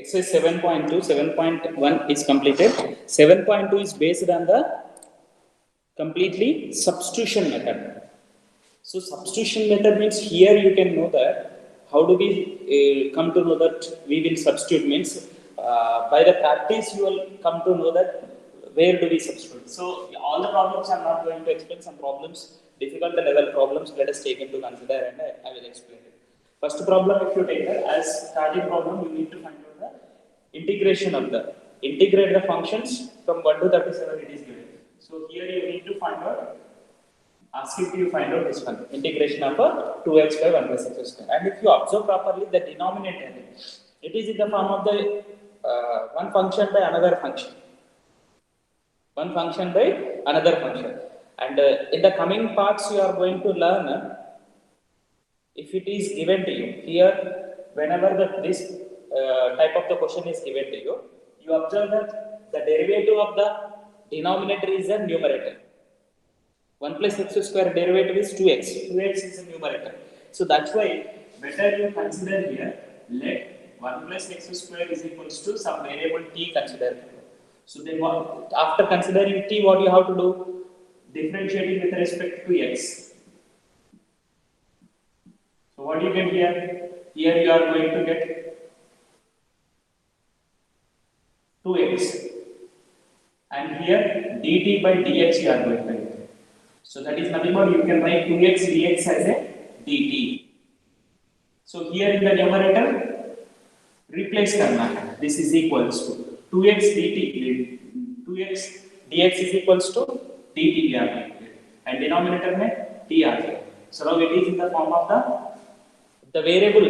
exercise 7.2, 7.1 is completed. 7.2 is based on the completely substitution method. So substitution method means here you can know that how do we come to know that we will substitute means by the practice you will come to know that where do we substitute. So all the problems I am not going to explain. Some problems, difficult level problems, let us take into consider and I will explain it. First problem, if you take that as starting problem, you need to find out the integration of the integrate the functions from 1 to 37 it is given. So here you need to find out, ask if you find out this one, integration of 2x by 1 plus x square. And if you observe properly the denominator, it is in the form of the one function by another function. One function by another function. And in the coming parts you are going to learn, if it is given to you, here whenever this type of the question is given to you, you observe that the derivative of the denominator is a numerator. 1 plus x square derivative is 2x. 2x is a numerator. So that's why better you consider here, let 1 plus x square is equals to some variable t consider. So then what, after considering t, what you have to do? Differentiating with respect to x. So what you get here? Here you are going to get 2x. And here dt by dx you are going to get. So that is nothing but you can write 2x dx as a dt. So here in the numerator, replace karna. This is equals to 2x dt. 2x dx is equals to dt we are going to get. And denominator mein t are here. So now it is in the form of the variable.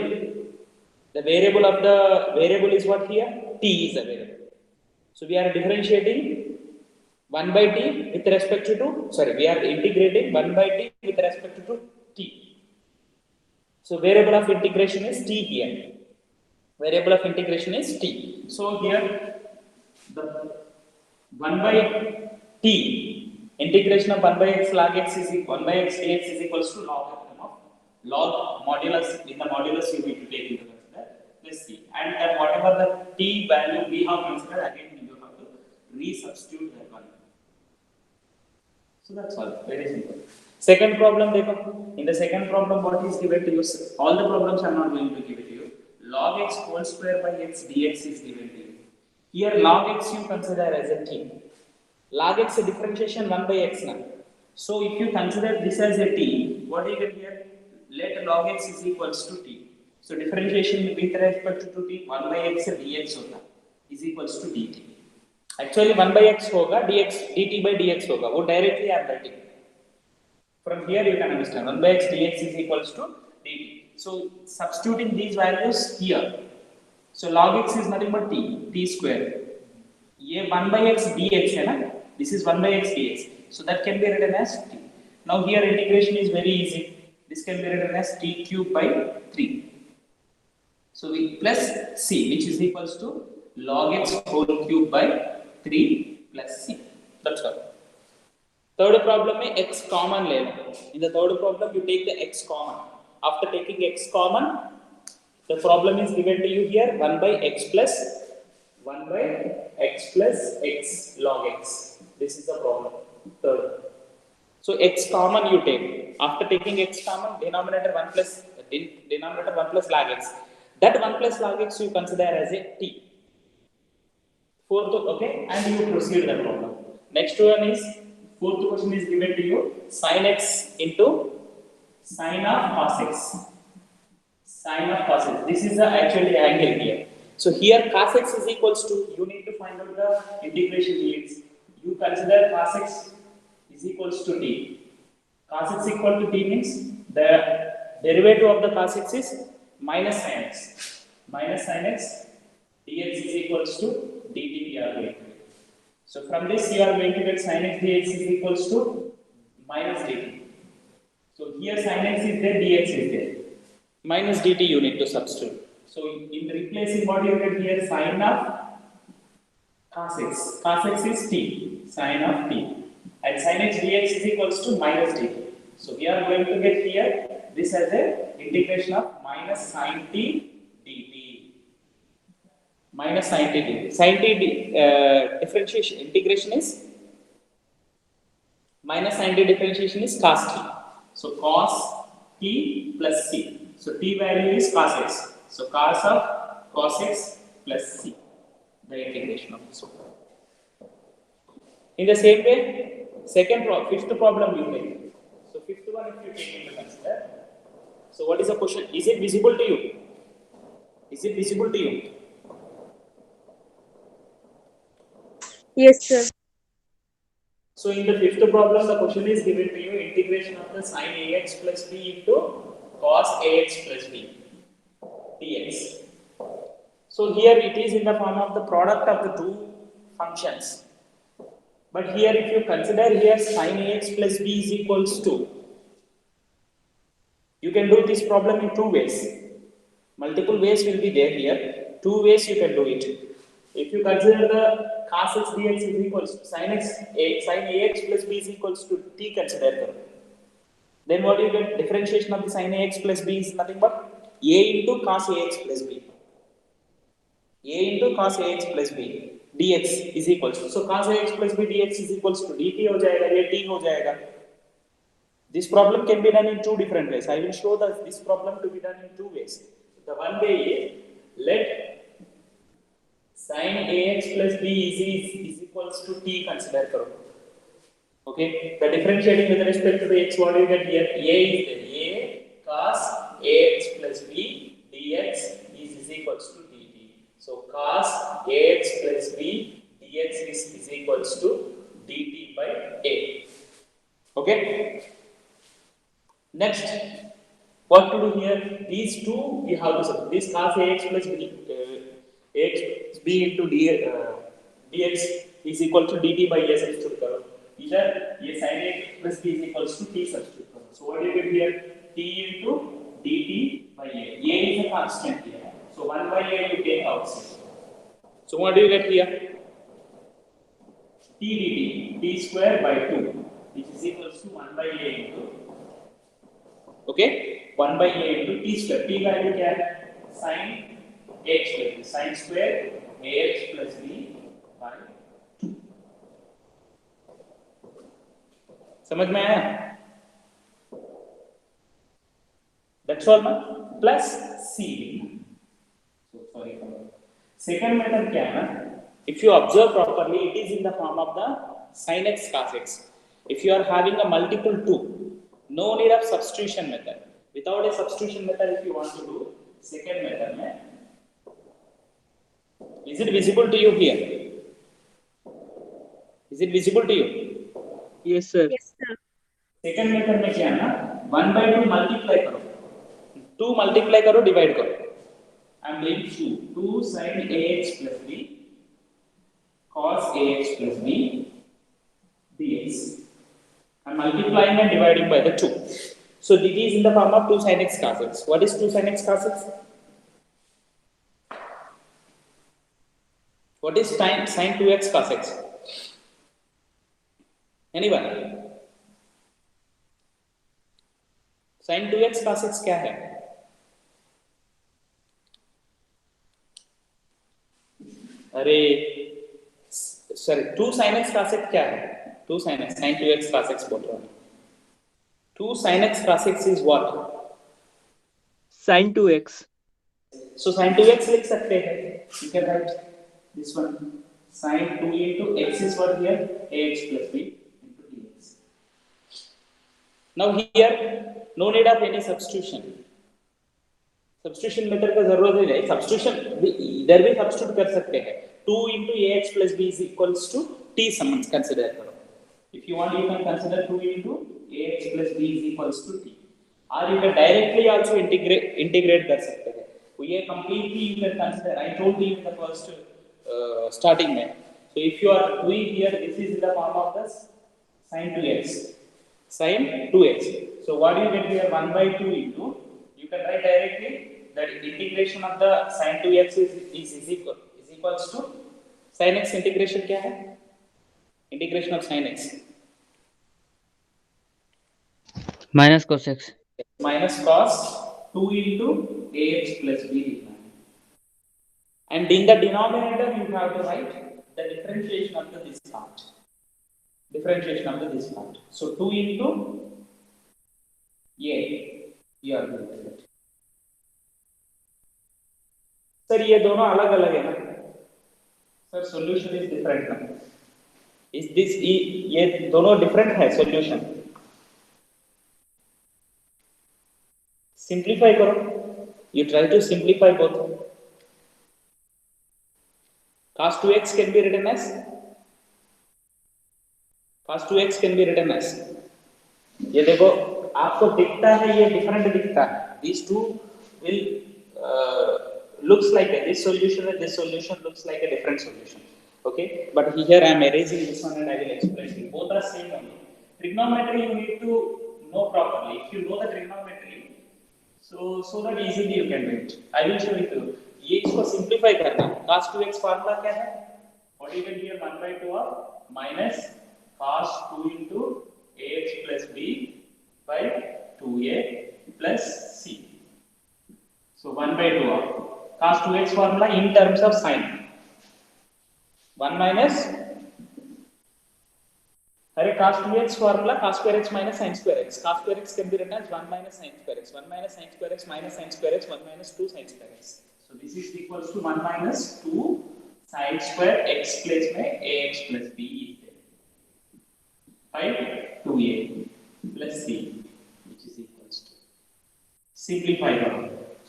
The variable of the variable is what here? T is a variable. So we are differentiating 1 by t with respect to, we are integrating 1 by t with respect to t. So variable of integration is t here. Variable of integration is t. So here the 1 by t, integration of 1 by x log x is 1 by x dx is equals to log modulus. In the modulus you need to take into consider this c. And that whatever the t value we have considered, again you have to resubstitute that one. So that's all, very simple. Second problem, in the second problem, what is given to you? All the problems I am not going to give it to you. Log x whole square by x dx is given to you. Here log x you consider as a t. Log x differentiation 1 by x now. So if you consider this as a t, what do you get here? Let log x is equals to t. So differentiation with respect to t, 1 by x dx होगा is equals to dt. Actually 1 by x होगा, dx dt by dx होगा, वो directly I am writing. From here you can understand 1 by x dx is equals to dt. So substituting these values here. So log x is nothing but t square. ये 1 by x dx है ना? This is 1 by x dx. So that can be written as t. Now here integration is very easy. This can be written as t cube by 3. So we plus c, which is equals to log x whole cube by 3 plus c. That's all. Third problem में x common ले लो. In the third problem you take the x common. After taking x common, the problem is given to you here 1 by x plus x log x. This is the problem. Third. So x common you take. After taking x common, denominator 1 plus log x. That 1 plus log x you consider as a t. Fourth, okay, and you proceed the problem. Next one is, fourth question is given to you, sin x into sin of cos x. Sin of cos x. This is the actually angle here. So here cos x is equals to, you need to find out the integration dx. You consider cos x is equals to t. Cos x equal to t means the derivative of the cos x is minus sin x. Minus sin x dx is equals to dt we are going to. So from this you are going to get sin x dx is equals to minus dt. So here sin x is there, dx is there. Minus dt you need to substitute. So in replacing what you get here, sin of cos x. Cos x is t, sin of t. And sin x dx is equals to minus dt. So we are going to get here this as a integration of minus sin t dt. minus sin t dt. Sin t differentiation integration is minus sin t differentiation is cos t. So cos t plus c. So t value is cos x. So cos of cos x plus c. The integration of this one. In the same way, fifth problem you take. So fifth one, if you take into consider. So what is the question? Is it visible to you? Is it visible to you? Yes, sir. So in the fifth problem, the question is given to you: integration of the sin ax plus b into cos ax plus b dx. So here it is in the form of the product of the two functions. But here if you consider here sin ax plus b is equals to, you can do this problem in two ways. Multiple ways will be there here. Two ways you can do it. If you consider the cos x dx is equals to sin ax plus b is equals to t consider karo. Then what you get? Differentiation of the sin ax plus b is nothing but a into cos ax plus b. A into cos ax plus b dx is equals to, so cos ax plus b dx is equals to dt हो जाएगा, ये t हो जाएगा. This problem can be done in two different ways. I will show that this problem to be done in two ways. The one way is, let sin ax plus b is equals to t consider karo. Okay, the differentiating with respect to the x, what do you get here? A is there, a cos ax plus b dx is equals to dt. So cos ax plus b dx is equals to dt by a. Okay. Next, what to do here? These two we have to substitute. This cos ax plus b, ax plus b into dx is equal to dt by a substitute करो. Either ये sin ax plus b is equals to t substitute करो. So what do you get here? T into dt by a. A is a constant here. So 1 by a you take outside. So what do you get here? T dt, t square by 2, which is equals to 1 by a into, okay, 1 by a into t square. T value क्या है? Sin ax plus b. Sin square ax plus b by 2. समझ में आया? That's all ना? Plus c. So sorry. Second method क्या है ना? If you observe properly, it is in the form of the sin x cos x. If you are having a multiple 2, no need of substitution method. Without a substitution method, if you want to do second method, is it visible to you here? Is it visible to you? Yes, sir. Yes, sir. Second method में क्या है ना? 1 by 2 multiply करो. 2 multiply करो, divide करो. I am doing 2. 2 sin ax plus b cos ax plus b dx. I am multiplying and dividing by the 2. So dt is in the form of 2 sin x cos x. What is 2 sin x cos x? What is sin 2x cos x? Anyone? Sin 2x cos x क्या है? अरे sorry, 2 sin x cos x क्या है? 2 sin x, sin 2x cos x बोल रहा हूँ. 2 sin x cos x is what? Sin 2x. So sin 2x लिख सकते हैं. You can write this one. Sin 2 into x is what here? ax plus b into dx. Now here, no need of any substitution. Substitution method का जरूरत नहीं है. Substitution इधर भी substitute कर सकते हैं. 2 into ax plus b is equals to t summons consider करो. If you want, you can consider 2 into ax plus b is equals to t. Or you can directly also integrate कर सकते हैं. ये completely you can consider. I told you in the first starting में. So if you are doing here, this is in the form of the sin 2x. Sin 2x. So what do you get here? 1 by 2 into, you can write directly that integration of the sin 2x is equals to sin x integration क्या है? Integration of sin x. Minus cos x. Minus cos 2 into ax plus b. And in the denominator, you have to write the differentiation of this part. Differentiation of this part. So 2 into a, you are going to get. Sir ये दोनों अलग अलग है ना sir solution is different ना is this ये दोनों different है सॉल्यूशन सिंप्लीफाई करो you try to simplify both cos 2x can be written as ये देखो आपको दिखता है ये डिफरेंट दिखता है these two will looks like this solution and this solution looks like a different solution okay but here I am erasing this one and I will explain it both are same only trigonometry you need to know properly if you know the trigonometry so that easily you can do it I will show it to you ये इसको simplify करना cos 2x formula क्या है what you can here 1/2 of minus cos 2 into ax plus b by 2a plus c so 1/2 of cos 2x formula in terms of sin 1 minus अरे cos 2x formula cos square x minus sin square x cos square x can be written as 1 minus sin square x 1 minus sin square x minus sin square x 1 minus 2 sin square x so this is equals to 1 minus 2 sin square x place में ax plus b is there by 2a plus c which is equals to simplify now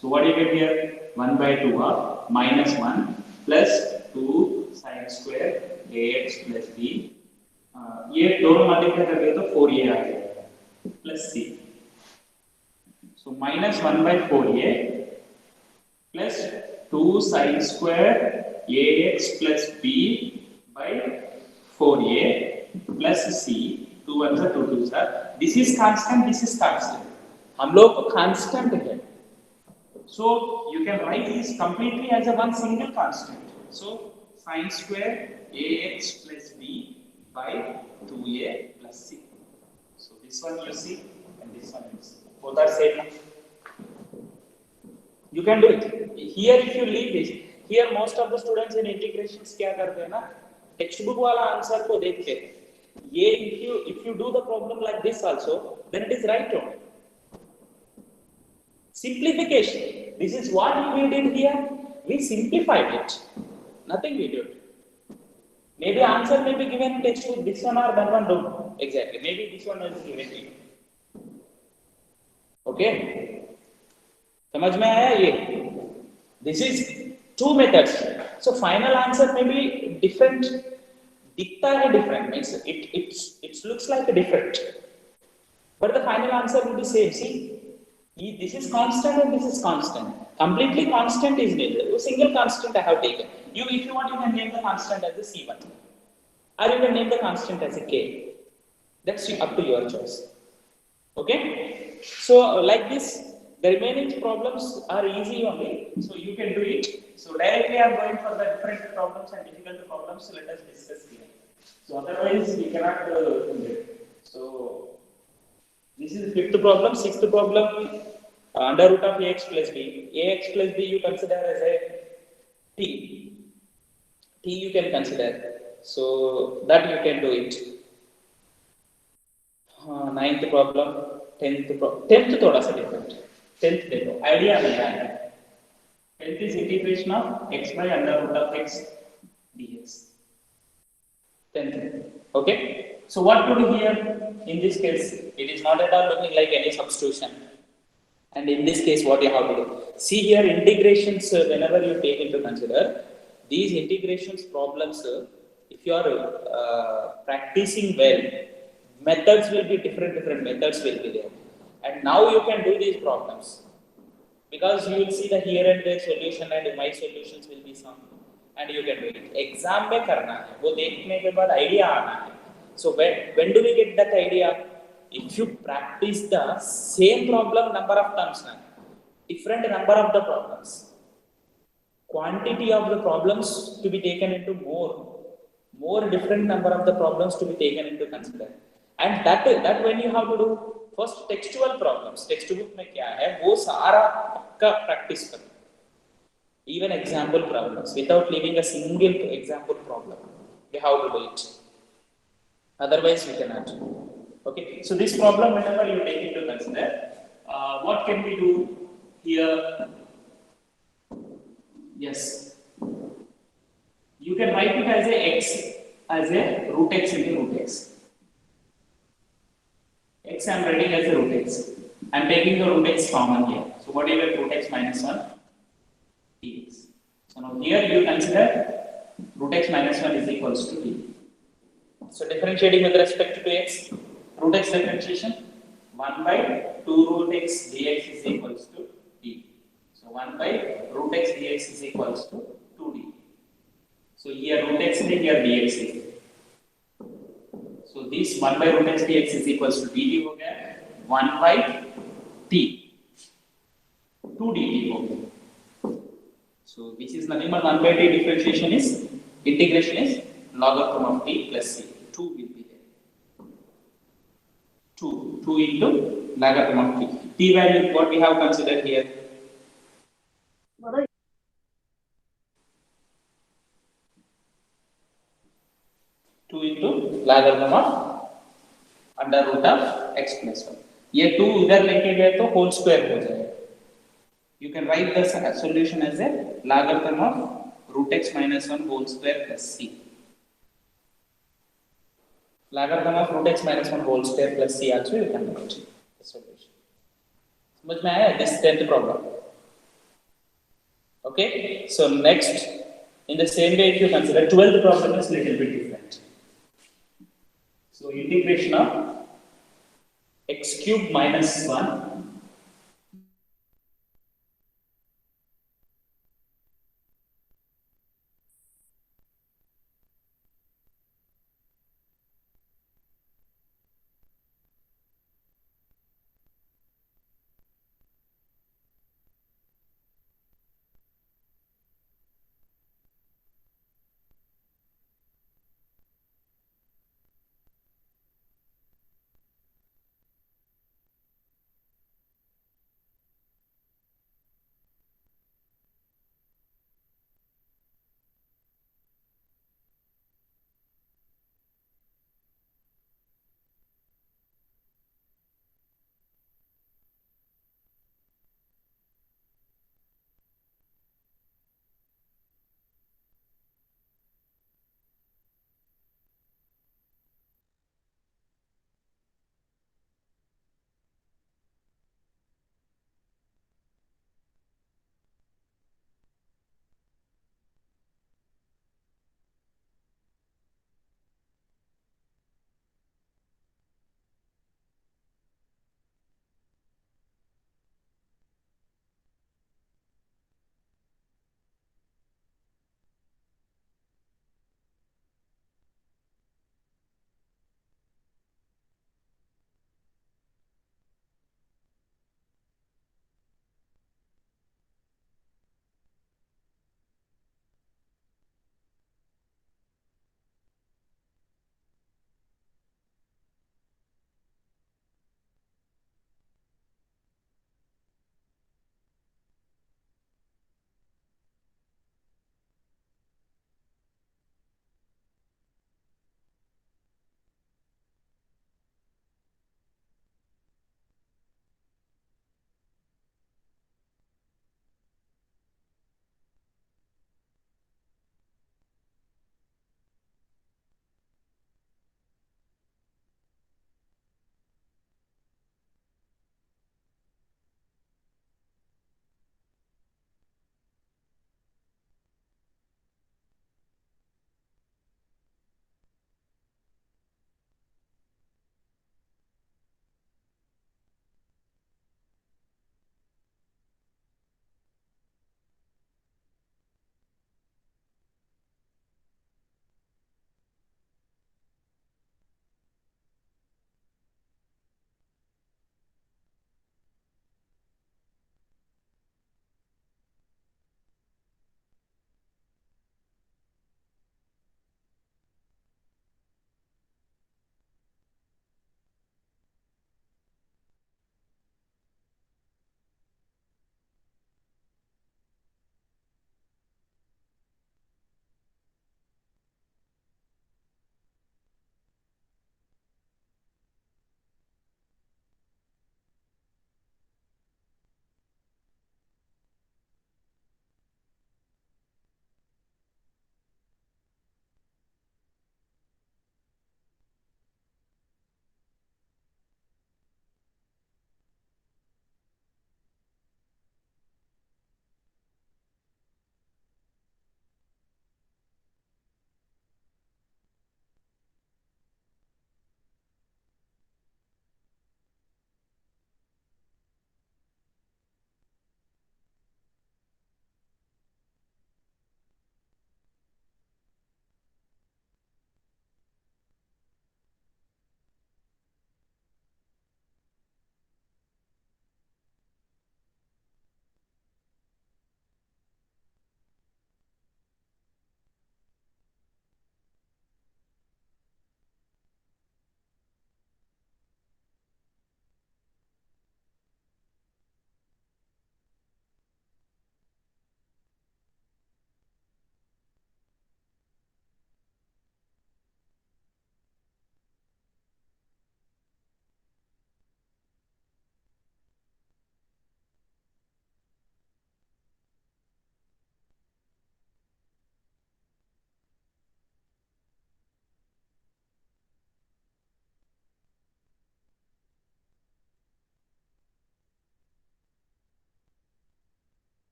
so what you get here 1/2 of minus 1 plus 2 sin square ax plus b ये दोनों multiply करके तो 4a आ जाएगा plus c so minus 1/4a plus 2 sin square ax plus b by 4a plus c 2 1s are 2 2s are this is constant हम लोग को constant है so you can write this completely as a one single constant so sin square ax plus b by 2a plus c so this one you see and this one you see both are same you can do it here if you leave this here most of the students in integrations क्या करते हैं ना text book वाला answer को देख के ये if you do the problem like this also then it is right on simplification this is what we did here we simplified it nothing we did maybe answer may be given in text book this one or that one don't know exactly maybe this one is given to you okay समझ में आया ये this is two methods so final answer may be different दिखता है different means it looks like a different but the final answer will be same see this is constant and this is constant completely constant is needed a single constant I have taken you if you want you can name the constant as a c1 or you can name the constant as a k that's up to your choice okay so like this the remaining problems are easy only so you can do it so directly I am going for the different problems and difficult problems so let us discuss here so otherwise we cannot do it so this is the fifth problem sixth problem under root of ax plus b you consider as a t you can consider so that you can do it ninth problem 10th थोड़ा सा different 10th देखो idea नहीं आया 10th is integration of x by under root of x dx 10th okay so what to do here in this case it is not at all looking like any substitution and in this case what you have to do see here integrations whenever you take into consider these integrations problems if you are practicing well methods will be different methods will be there and now you can do these problems because you will see the here and there solution and my solutions will be some and you can do it exam में करना है वो देखने के बाद idea आना है so when do we get that idea if you practice the same problem number of times now different number of the problems quantity of the problems to be taken into more different number of the problems to be taken into consider and that when you have to do first textual problems textbook में क्या है वो सारा पक्का practice करो even example problems without leaving a single example problem. We have to do it. Otherwise, we cannot. Okay. So this problem, whenever you take into consider, what can we do here? Yes. You can write it as a x as a root x into root x. X I am writing as a root x. I am taking the root x common here. So what do you get? Root x minus 1 dx. So now here you consider root x minus 1 is equals to d. So differentiating with respect to x, root x differentiation 1 by 2 root x dx is equals to d. So 1 by root x dx is equals to 2d. So here root x is here dx is. So this 1 by root x dx is equals to dt हो गया 1 by t 2 dt हो गया. So which is nothing but 1 by t differentiation is integration is logarithm of t plus c. 2 will be there. 2 into logarithm of t. T value what we have considered here. Two into logarithm of under root of x plus 1. ये 2 इधर लेके गए तो whole square हो जाएगा. You can write the solution as a logarithm of root x minus 1 whole square plus c. Logarithm of root x minus 1 whole square plus c also you can write the solution. समझ में आया? This 10th problem. Okay. So next, in the same way, if you consider 12th problem is little bit different. So integration of x cube minus 1